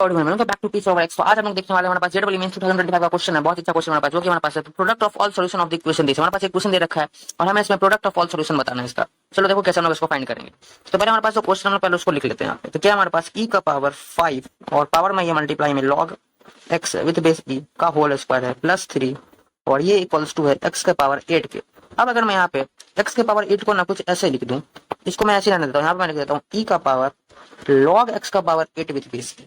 और तो back to peace over x. तो आज हम लोग देखने वाले हमारे पास जेडबल मींस 2025 का क्वेश्चन है, बहुत अच्छा क्वेश्चन हमारे पास, जो कि हमारे पास है product of all solution of the equation this. हमारे पास एक क्वेश्चन दे रखा है और हमें इसमें प्रोडक्ट ऑफ ऑल सॉल्यूशन बताना है इसका। चलो देखो कैसे हम लोग इसको फाइंड करेंगे। तो पहले हमारे पास जो क्वेश्चन है पहले उसको लिख लेते हैं यहाँ पे। तो क्या हमारे पास e का पावर 5 और पावर में ये मल्टीप्लाई में log x with base e का होल स्क्वायर है प्लस 3 और ये इक्वल्स टू है x के पावर 8 के। अब अगर मैं यहाँ पे x के पावर 8 को ना कुछ ऐसे लिख दूं, इसको मैं ऐसे रहने देता हूँ, यहाँ पे मैं लिख देता हूँ e का पावर log x का पावर 8 विद बेस e।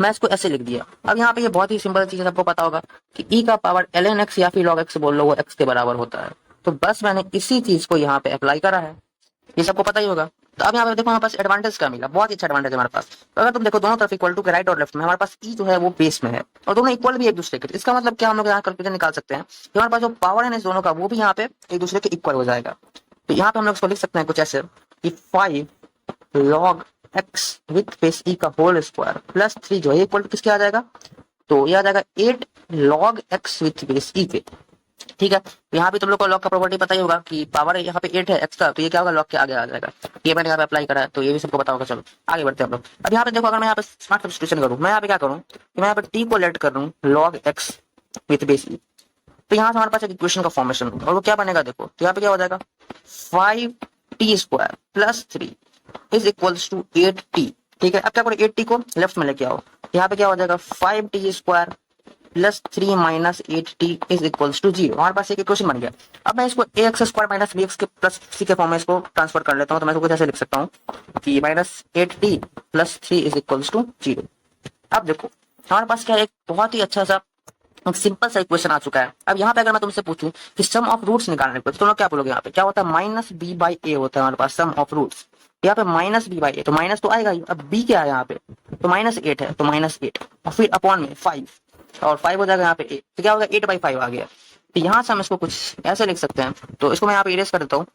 मैं इसको ऐसे लिख दिया। अब यहाँ पे ये बहुत ही सिंपल चीज है, सबको पता होगा कि e का पावर ln x या फिर log x बोल लो वो x के बराबर होता है। तो बस मैंने इसी चीज को यहाँ पे अप्लाई करा है, ये सबको पता ही होगा। तो अब यहाँ पे देखो हमारे पास एडवांटेज क्या मिला, बहुत ही अच्छा एडवांटेज है हमारे पास। तो अगर तुम देखो दोनों तरफ इक्वल टू के राइट और लेफ्ट में हमारे पास e जो है वो बेस में है और दोनों इक्वल भी एक दूसरे के। इसका मतलब क्या हम लोग यहाँ कैलकुलेशन निकाल सकते हैं कि हमारे पास जो पावर है इस दोनों का वो भी यहाँ पे एक दूसरे के इक्वल हो जाएगा। तो यहाँ पे हम लोग इसको लिख सकते हैं कुछ ऐसे कि 5 log x with base e का होल स्क्वायर प्लस 3 जो है इक्वल टू किसके आ जाएगा, तो ये आ जाएगा 8 log x with base e के। ठीक है, तो यहाँ पे तुम लोग को लॉग का प्रॉपर्टी पता ही होगा कि पावर यहाँ पे 8 है x का, तो ये क्या होगा लॉग के आगे आ जाएगा। ये मैंने यहाँ पे अप्लाई करा है तो ये भी सबको पता होगा। चलो आगे बढ़ते हैं हम लोग। अब यहाँ पे देखो अगर मैं यहाँ पे स्मार्ट सब्स्टिट्यूशन करूँ, मैं यहाँ पे क्या करूँ कि मैं यहाँ पे t को लेट कर दूँ log x with base e। तो यहाँ से हमारे पास एक इक्वेशन का फॉर्मेशन होगा और वो क्या बनेगा देखो। तो यहाँ पे क्या हो जाएगा 5t square plus 3 is equals to 8t। ठीक है, अब क्या करो 8t को लेफ्ट में लेके आओ, यहाँ पे क्या हो जाएगा 5t square plus 3 minus 8t is equals to 0। हमारे पास एक इक्वेशन बन गया। अब मैं इसको ax स्क्वायर माइनस bx के प्लस c के फॉर्म में इसको ट्रांसफर कर लेता हूँ। तो मैं इसको कुछ ऐसे लिख सकता हूँ कि minus 8t plus 3 is equals to 0। अब देखो हमारे पास क्या है, एक बहुत ही अच्छा सा एक सिंपल सा इक्वेशन आ चुका है। अब यहाँ पे अगर मैं तुमसे पूछूं कि सम ऑफ रूट्स निकालने को, तो तुम लोग क्या बोलोगे, यहाँ पे क्या होता है माइनस बी बाई ए होता है हमारे पास सम ऑफ रूट्स। यहाँ पे माइनस बी बाई ए, तो माइनस तो आएगा ही। अब बी क्या है यहाँ पे, तो माइनस 8 है, तो माइनस 8 और फिर अपॉन में 5 और 5 हो जाएगा यहाँ पे 8, तो क्या होगा 8 बाई 5 आ गया। तो यहाँ से हम इसको कुछ ऐसे लिख सकते हैं, तो इसको मैं यहाँ पे इरेज कर देता हूँ।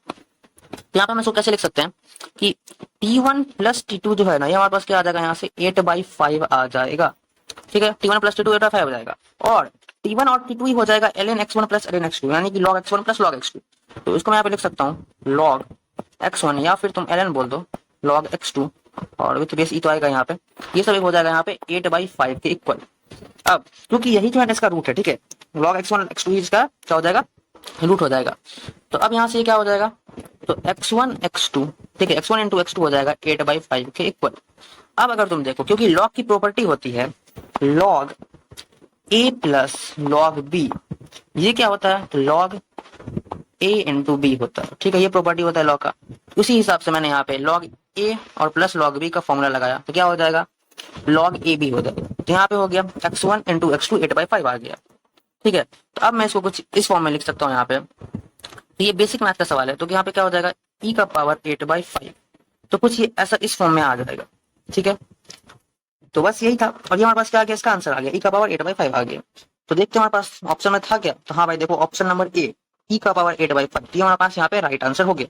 यहाँ पे हम इसको कैसे लिख सकते हैं कि T1 प्लस T2 जो है ना, ये हमारे पास क्या आ जाएगा यहाँ से 8 बाई 5 आ जाएगा। ठीक है, T1 प्लस T2 8 बाई 5 हो जाएगा और T1 और T2 ही हो जाएगा ln x1 plus ln x2 यानी कि log x1 plus log x2। तो इसको मैं यहाँ पे लिख सकता हूँ log x1 या फिर तुम ln बोल दो log x2 और विथ बेस e तो आएगा यहाँ पे, ये सब हो जाएगा यहाँ पे 8 बाई 5 के इक्वल। अब क्योंकि यही जो है इसका रूट है, ठीक है, log x1 x2 ही इसका क्या हो जाएगा रूट हो जाएगा। तो अब यहाँ से क्या हो जाएगा, तो x1 x2, ठीक है, x1 इंटू x2 हो जाएगा 8 बाई 5 के इक्वल। अब अगर तुम देखो क्योंकि log की प्रॉपर्टी होती है log a plus log b, ये क्या होता है तो log a इंटू b होता है। ठीक है, ये प्रॉपर्टी होता है log का। उसी हिसाब से मैंने यहाँ पे log a और प्लस log b का फॉर्मूला लगाया, तो क्या हो जाएगा log a b हो जाएगा। तो यहाँ पे हो गया x1 इंटू x2 8 बाई 5 आ गया। ठीक है, तो अब मैं इसको कुछ इस फॉर्म में लिख सकता हूँ यहाँ पे। तो ये बेसिक मैथ का सवाल है, तो यहाँ पे क्या हो जाएगा e का पावर 8 बाई 5, तो कुछ ये ऐसा इस फॉर्म में आ जाएगा। ठीक है, तो बस यही था और ये हमारे पास क्या आ गया, इसका आंसर आ गया e का पावर 8 बाई 5 आ गया। तो देखते हैं हमारे पास ऑप्शन में था क्या, तो हाँ भाई देखो ऑप्शन नंबर ए e का पावर 8 बाई 5, ये हमारे पास यहाँ पे राइट आंसर हो गया।